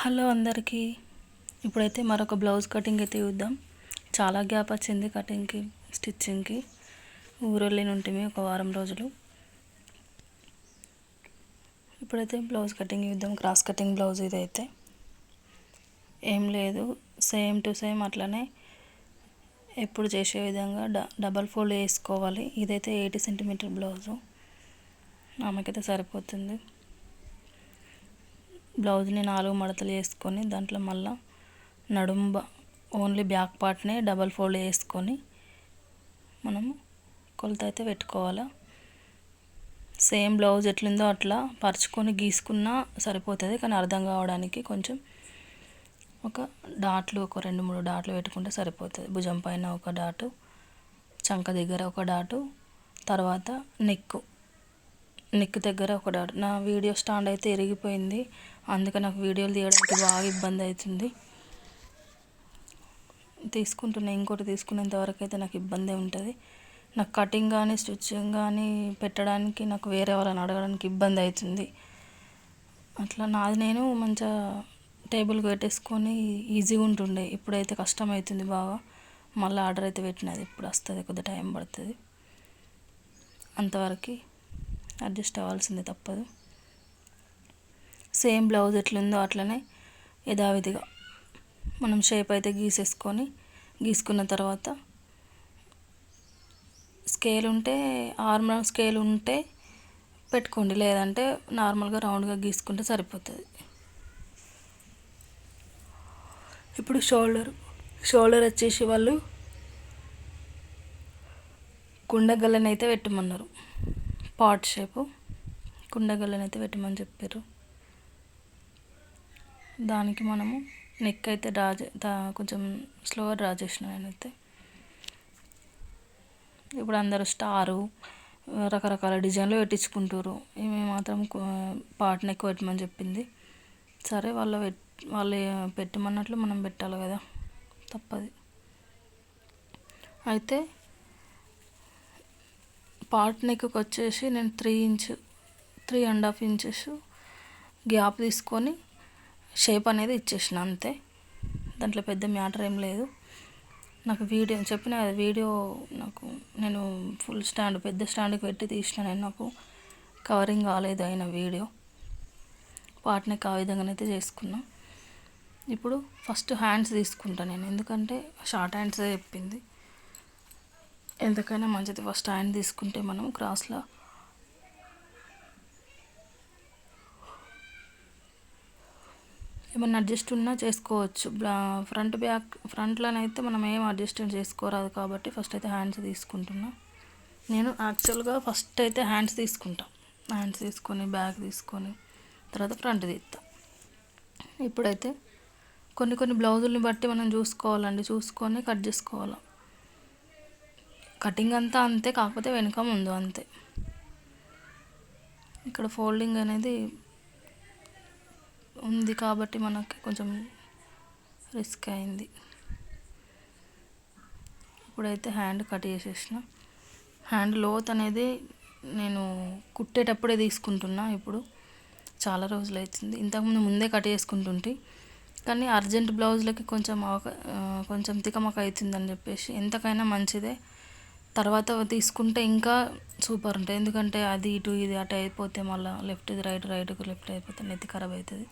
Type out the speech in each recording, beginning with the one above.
Hello అందరికీ. ఇప్పుడైతే మరొక బ్లౌజ్ కటింగ్ అయితే చూద్దాం. చాలా గ్యాప్ వచ్చింది కటింగ్కి స్టిచ్చింగ్కి. ఊరెళ్ళి ఉంటుంది ఒక వారం రోజులు. ఇప్పుడైతే బ్లౌజ్ కటింగ్ చూద్దాం. క్రాస్ కటింగ్ బ్లౌజ్ ఇదైతే ఏం లేదు, సేమ్ టు సేమ్ అట్లనే ఎప్పుడు చేసే విధంగా డబల్ ఫోల్డ్ వేసుకోవాలి. ఇదైతే 80 సెంటీమీటర్ బ్లౌజు, ఆమెకైతే సరిపోతుంది. బ్లౌజ్ని 4 మడతలు వేసుకొని దాంట్లో మళ్ళీ నడుము ఓన్లీ బ్యాక్ పార్ట్నే డబల్ ఫోల్డ్ వేసుకొని మనము కొలత అయితే పెట్టుకోవాలి. సేమ్ బ్లౌజ్ ఎట్లుందో అట్లా పరుచుకొని గీసుకున్నా సరిపోతుంది, కానీ అర్థం కావడానికి కొంచెం ఒక 2-3 డాట్లు పెట్టుకుంటే సరిపోతుంది. భుజం పైన ఒక డాటు, చంక దగ్గర ఒక డాటు, తర్వాత నెక్ దగ్గర ఒక డాట్. నా వీడియో స్టాండ్ అయితే ఇరిగిపోయింది, అందుకే నాకు వీడియోలు తీయడానికి బాగా ఇబ్బంది అవుతుంది. ఇంకోటి తీసుకునేంత వరకు అయితే నాకు ఇబ్బంది ఉంటుంది. నాకు కటింగ్ కానీ స్టిచ్చింగ్ కానీ పెట్టడానికి నాకు వేరే వాళ్ళని అడగడానికి ఇబ్బంది అవుతుంది. అట్లా నాది నేను మంచిగా టేబుల్కి పెట్టేసుకొని ఈజీగా ఉంటుండే. ఇప్పుడైతే కష్టం అవుతుంది బాగా. మళ్ళీ ఆర్డర్ అయితే పెట్టినది, ఇప్పుడు వస్తుంది, కొద్దిగా టైం పడుతుంది. అంతవరకు అడ్జస్ట్ అవ్వాల్సిందే, తప్పదు. సేమ్ బ్లౌజ్ ఎట్లుందో అట్లనే యథావిధిగా మనం షేప్ అయితే గీసుకున్న తర్వాత స్కేల్ ఉంటే ఆర్మ్ స్కేల్ ఉంటే పెట్టుకోండి, లేదంటే నార్మల్గా రౌండ్గా గీసుకుంటే సరిపోతుంది. ఇప్పుడు షోల్డర్ వచ్చేసి వాళ్ళు కుండగల్లని అయితే పెట్టమన్నారు. పాట్ షేపు కుండగల్లని అయితే పెట్టమని చెప్పారు. దానికి మనము నెక్ అయితే కొంచెం స్లోగా డ్రా చేసిన నేనైతే. ఇప్పుడు అందరూ స్టారు రకరకాల డిజైన్లు పెట్టించుకుంటారు. ఈమె మాత్రం పాట్ నెక్ పెట్టమని చెప్పింది. సరే, వాళ్ళు పెట్టమన్నట్లు మనం పెట్టాలి కదా, తప్పదు. అయితే పాట్ నెక్కి వచ్చేసి నేను 3.5 ఇంచెస్ గ్యాప్ తీసుకొని షేప్ అనేది ఇచ్చేసిన, అంతే. దాంట్లో పెద్ద మ్యాటర్ ఏం లేదు. నాకు వీడియో చెప్పిన కదా, వీడియో నేను ఫుల్ స్టాండ్ పెద్ద స్టాండ్కి పెట్టి తీసిన, నాకు కవరింగ్ కాలేదు అయిన వీడియో. పాట్ నెక్ ఆ విధంగానైతే చేసుకున్నా. ఇప్పుడు ఫస్ట్ హ్యాండ్స్ తీసుకుంటాను నేను, ఎందుకంటే షార్ట్ హ్యాండ్సే చెప్పింది. ఎంతకైనా మంచిది ఫస్ట్ హ్యాండ్ తీసుకుంటే మనం క్రాస్లో ఏమన్నా అడ్జస్ట్ ఉన్నా చేసుకోవచ్చు. ఫ్రంట్లోనైతే మనం ఏం అడ్జస్ట్మెంట్ చేసుకోరాదు, కాబట్టి ఫస్ట్ అయితే హ్యాండ్స్ తీసుకుంటున్నా. నేను యాక్చువల్గా ఫస్ట్ అయితే హ్యాండ్స్ తీసుకొని బ్యాక్ తీసుకొని తర్వాత ఫ్రంట్ తీస్తా. ఇప్పుడైతే కొన్ని బ్లౌజుల్ని బట్టి మనం చూసుకొని కట్ చేసుకోవాలి. కటింగ్ అంతా అంతే, కాకపోతే వెనుక ముందు అంతే. ఇక్కడ ఫోల్డింగ్ అనేది ఉంది కాబట్టి మనకి కొంచెం రిస్క్ అయింది. ఇప్పుడైతే హ్యాండ్ కట్ చేసేసిన. హ్యాండ్ లోత్ అనేది నేను కుట్టేటప్పుడే తీసుకుంటున్నా. ఇప్పుడు చాలా రోజులు అవుతుంది, ఇంతకుముందు ముందే కట్ చేసుకుంటుంటే, కానీ అర్జెంట్ బ్లౌజ్లకి కొంచెం తికమక అవుతుందని చెప్పేసి ఎంతకైనా మంచిదే తర్వాత తీసుకుంటే ఇంకా సూపర్ ఉంటుంది. ఎందుకంటే అది ఇటు ఇది అటు అయిపోతే మళ్ళీ లెఫ్ట్కి లెఫ్ట్ అయిపోతే నెత్తి ఖరాబ్ అవుతుంది.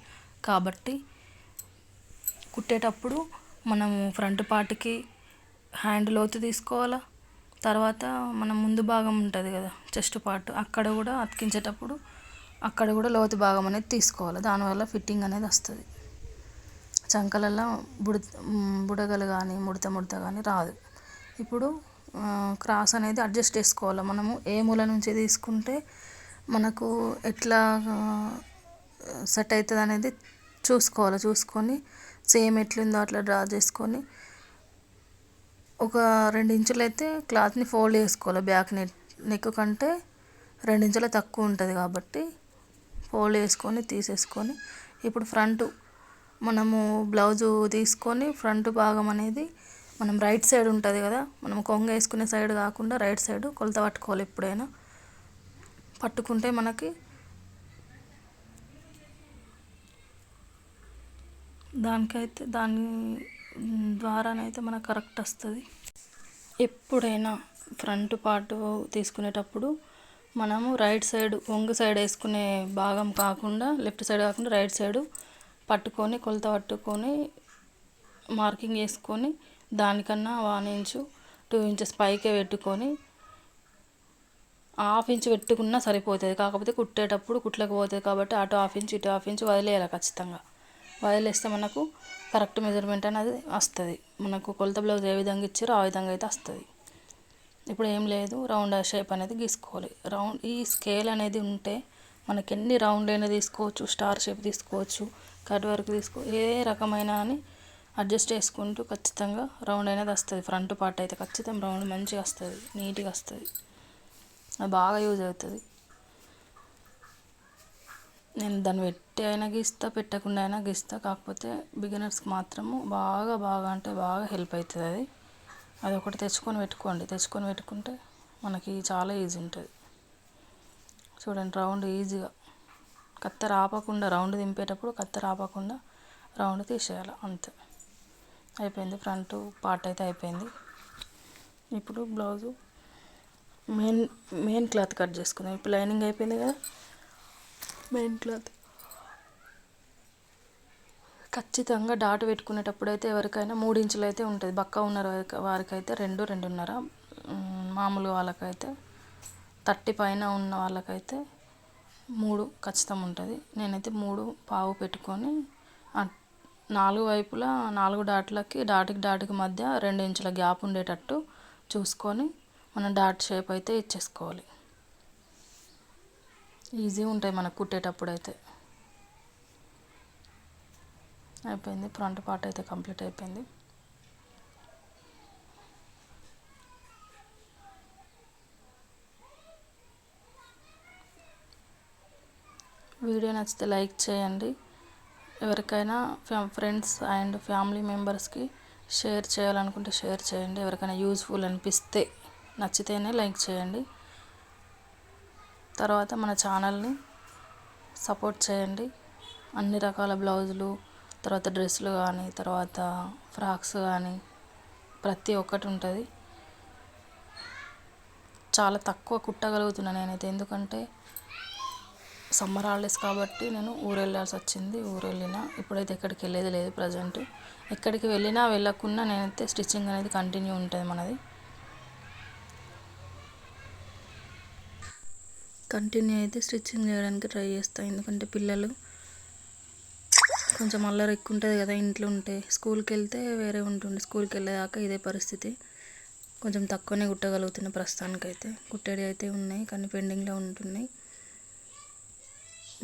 కాబట్టి కుట్టేటప్పుడు మనము ఫ్రంట్ పార్ట్కి హ్యాండ్ లోతు తీసుకోవాలా. తర్వాత మనం ముందు భాగం ఉంటుంది కదా, చెస్ట్ పార్ట్, అక్కడ కూడా అతికించేటప్పుడు అక్కడ కూడా లోతు భాగం అనేది తీసుకోవాలి. దానివల్ల ఫిట్టింగ్ అనేది వస్తుంది. చంకలలో బుడగలు కానీ ముడత కానీ రాదు. ఇప్పుడు క్రాస్ అనేది అడ్జస్ట్ చేసుకోవాలి. మనము ఏ మూల నుంచి తీసుకుంటే మనకు ఎట్లా సెట్ అవుతుంది అనేది చూసుకొని సేమ్ ఎట్లుందో అట్లా డ్రా చేసుకొని ఒక 2 ఇంచులు అయితే క్లాత్ని ఫోల్డ్ చేసుకోవాలి. బ్యాక్ నెక్ కంటే 2 ఇంచుల తక్కువ ఉంటుంది కాబట్టి ఫోల్డ్ చేసుకొని తీసేసుకొని, ఇప్పుడు ఫ్రంట్ మనము బ్లౌజు తీసుకొని ఫ్రంట్ భాగం అనేది మనం రైట్ సైడ్ ఉంటుంది కదా, మనం కొంగ వేసుకునే సైడ్ కాకుండా రైట్ సైడ్ కొలత పట్టుకోవాలి. ఎప్పుడైనా పట్టుకుంటే మనకి దాని ద్వారానైతే మనకు కరెక్ట్ వస్తుంది. ఎప్పుడైనా ఫ్రంట్ పార్ట్ తీసుకునేటప్పుడు మనము రైట్ సైడ్ ఒంగు సైడ్ వేసుకునే భాగం కాకుండా, లెఫ్ట్ సైడ్ కాకుండా రైట్ సైడు పట్టుకొని కొలత పట్టుకొని మార్కింగ్ వేసుకొని దానికన్నా 1 ఇంచు 2 ఇంచెస్ పైకే పెట్టుకొని ½ ఇంచు పెట్టుకున్నా సరిపోతుంది. కాకపోతే కుట్టేటప్పుడు కుట్లకు పోతుంది కాబట్టి అటు ½ ఇంచు ఇటు ½ ఇంచు వదిలేయాలి. ఖచ్చితంగా వదిలేస్తే మనకు కరెక్ట్ మెజర్మెంట్ అనేది వస్తుంది. మనకు కొలత బ్లౌజ్ ఏ విధంగా ఇచ్చారో ఆ విధంగా అయితే వస్తుంది. ఇప్పుడు ఏం లేదు, రౌండ్ షేప్ అనేది గీసుకోవాలి. ఈ స్కేల్ అనేది ఉంటే మనకి ఎన్ని రౌండ్ అయినా తీసుకోవచ్చు, స్టార్ షేప్ తీసుకోవచ్చు, కట్ వర్క్ ఏ రకమైన అని అడ్జస్ట్ చేసుకుంటూ ఖచ్చితంగా రౌండ్ అనేది వస్తుంది. ఫ్రంట్ పార్ట్ అయితే ఖచ్చితంగా రౌండ్ మంచిగా వస్తుంది, నీట్గా వస్తుంది. అది బాగా యూజ్ అవుతుంది. నేను దాన్ని పెట్టి అయినా గీస్తా, పెట్టకుండా అయినా గీస్తా. కాకపోతే బిగినర్స్కి మాత్రము బాగా అంటే బాగా హెల్ప్ అవుతుంది. అది ఒకటి తెచ్చుకొని పెట్టుకుంటే మనకి చాలా ఈజీ ఉంటుంది. చూడండి, రౌండ్ ఈజీగా కత్తెర ఆపకుండా రౌండ్ దింపేటప్పుడు కత్తెర ఆపకుండా రౌండ్ తీసేయాలి. అంతే, అయిపోయింది. ఫ్రంట్ పార్ట్ అయితే అయిపోయింది. ఇప్పుడు బ్లౌజు మెయిన్ క్లాత్ కట్ చేసుకుందాం. ఇప్పుడు లైనింగ్ అయిపోయింది కదా, మెయిన్ క్లాత్ ఖచ్చితంగా డాట్ పెట్టుకునేటప్పుడు అయితే ఎవరికైనా 3 ఇంచులు అయితే ఉంటుంది. బక్క ఉన్న వారికైతే 2, 2.5, మామూలు వాళ్ళకైతే 30 పైన ఉన్న వాళ్ళకైతే 3 ఖచ్చితంగా ఉంటుంది. నేనైతే 3.5 పెట్టుకొని 4 వైపులా 4 డాట్లకి డాట్కి మధ్య 2 ఇంచుల గ్యాప్ ఉండేటట్టు చూసుకొని మనం డాట్ షేప్ అయితే ఇచ్చేసుకోవాలి. ఈజీ ఉంటాయి మనకు కుట్టేటప్పుడు అయితే. అయిపోయింది, ఫ్రంట్ పార్ట్ అయితే కంప్లీట్ అయిపోయింది. వీడియో నచ్చితే లైక్ చేయండి. ఎవరికైనా ఫ్రెండ్స్ అండ్ ఫ్యామిలీ మెంబర్స్కి షేర్ చేయాలనుకుంటే షేర్ చేయండి. ఎవరికైనా యూజ్ఫుల్ అనిపిస్తే నచ్చితేనే లైక్ చేయండి. తర్వాత మన ఛానల్ని సపోర్ట్ చేయండి. అన్ని రకాల బ్లౌజులు, తర్వాత డ్రెస్సులు కానీ, తర్వాత ఫ్రాక్స్ కానీ ప్రతి ఒక్కటి ఉంటుంది. చాలా తక్కువ కుట్టగలుగుతున్నాను నేనైతే, ఎందుకంటే సమ్మర్ హాలిడేస్ కాబట్టి నేను ఊరు వెళ్ళాల్సి వచ్చింది. ఊరు వెళ్ళినా ఇప్పుడైతే ఎక్కడికి వెళ్ళేది లేదు. ప్రజెంట్ ఎక్కడికి వెళ్ళకున్నా నేనైతే స్టిచ్చింగ్ అనేది కంటిన్యూ ఉంటుంది. మనది కంటిన్యూ అయితే స్టిచ్చింగ్ చేయడానికి ట్రై చేస్తాను. ఎందుకంటే పిల్లలు కొంచెం అల్లరి ఎక్కువ ఉంటుంది కదా ఇంట్లో ఉంటే. స్కూల్కి వెళ్తే వేరే ఉంటుంది. స్కూల్కి వెళ్ళేదాకా ఇదే పరిస్థితి. కొంచెం తక్కువనే కుట్టగలుగుతున్న ప్రస్తుతానికైతే. కుట్టేవి అయితే ఉన్నాయి కానీ పెండింగ్లో ఉంటున్నాయి.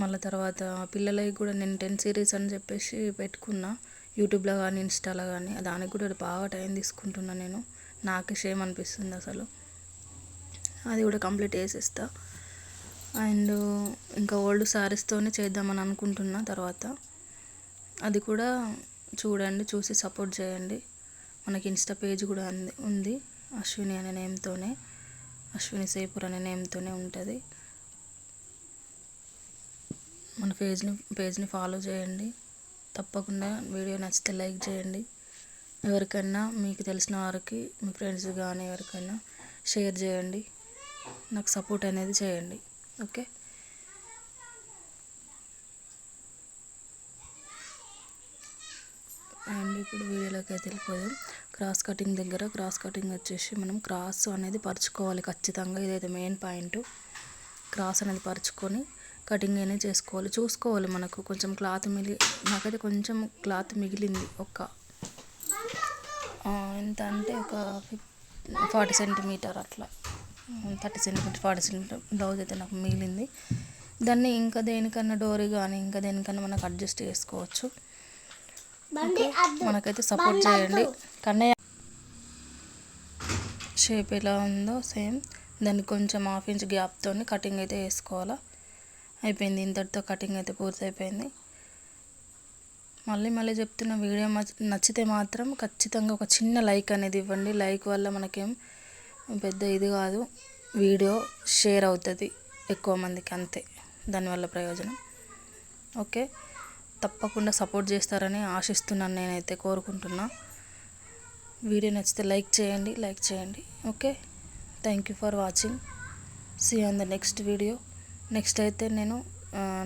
మళ్ళీ తర్వాత పిల్లలకి కూడా నేను 10 సిరీస్ అని చెప్పేసి పెట్టుకున్నా యూట్యూబ్లో కానీ ఇన్స్టాలో కానీ. దానికి కూడా బాగా టైం తీసుకుంటున్నాను నేను. నాకు షేమ్ అనిపిస్తుంది అసలు. అది కూడా కంప్లీట్ చేసేస్తా. అండ్ ఇంకా ఓల్డ్ శారీస్తోనే చేద్దామని అనుకుంటున్నా. తర్వాత అది కూడా చూడండి, చూసి సపోర్ట్ చేయండి. మనకి ఇన్స్టా పేజ్ కూడా ఉంది, అశ్విని అనే నేమ్తోనే, అశ్విని సేపూర్ అనే నేమ్తోనే ఉంటుంది. మన పేజ్ని ఫాలో చేయండి. తప్పకుండా వీడియో నచ్చితే లైక్ చేయండి. ఎవరికైనా మీకు తెలిసిన వారికి, మీ ఫ్రెండ్స్ కానీ ఎవరికైనా షేర్ చేయండి. నాకు సపోర్ట్ అనేది చేయండి. ఓకే, అండ్ ఇప్పుడు వీడియోలోకి అయితే వెళ్ళిపోయాం. క్రాస్ కటింగ్ వచ్చేసి మనం క్రాస్ అనేది పరుచుకోవాలి ఖచ్చితంగా. ఇదైతే మెయిన్ పాయింట్. క్రాస్ అనేది పరుచుకొని కటింగ్ అనేది చేసుకోవాలి. చూసుకోవాలి మనకు కొంచెం నాకైతే కొంచెం క్లాత్ మిగిలింది. ఎంత అంటే ఒక 40 సెంటీమీటర్ అట్లా, 30 సెంటీమీటర్ 40 సెంటీమీటర్ బ్లౌజ్ అయితే నాకు మిగిలింది. దాన్ని ఇంకా దేనికన్నా డోరీ కానీ ఇంకా దేనికన్నా మనకు అడ్జస్ట్ చేసుకోవచ్చు. మనకైతే సపోర్ట్ చేయండి. కన్నయ్య షేప్ ఎలా ఉందో సేమ్ దాన్ని కొంచెం ½ ఇంచ్ గ్యాప్తో కటింగ్ అయితే వేసుకోవాలా. అయిపోయింది, ఇంతటితో కటింగ్ అయితే పూర్తి అయిపోయింది. మళ్ళీ చెప్తున్న వీడియో నచ్చితే మాత్రం ఖచ్చితంగా ఒక చిన్న లైక్ అనేది ఇవ్వండి. లైక్ వల్ల మనకేం పెద్ద ఇది కాదు, వీడియో షేర్ అవుతుంది ఎక్కువ మందికి, అంతే దానివల్ల ప్రయోజనం. ఓకే, తప్పకుండా సపోర్ట్ చేస్తారని ఆశిస్తున్నాను, నేనైతే కోరుకుంటున్నా. వీడియో నచ్చితే లైక్ చేయండి. Okay, thank you for watching. See on the next video. Next అయితే నేను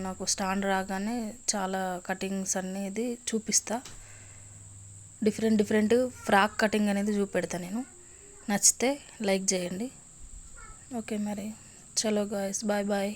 నాకు స్టాండ్ రాగానే చాలా కటింగ్స్ అనేది చూపిస్తా. డిఫరెంట్ ఫ్రాక్ కటింగ్ అనేది చూపెడతా నేను. నచ్చితే లైక్ చేయండి. ఓకే మరి, చలో గాయస్, బాయ్.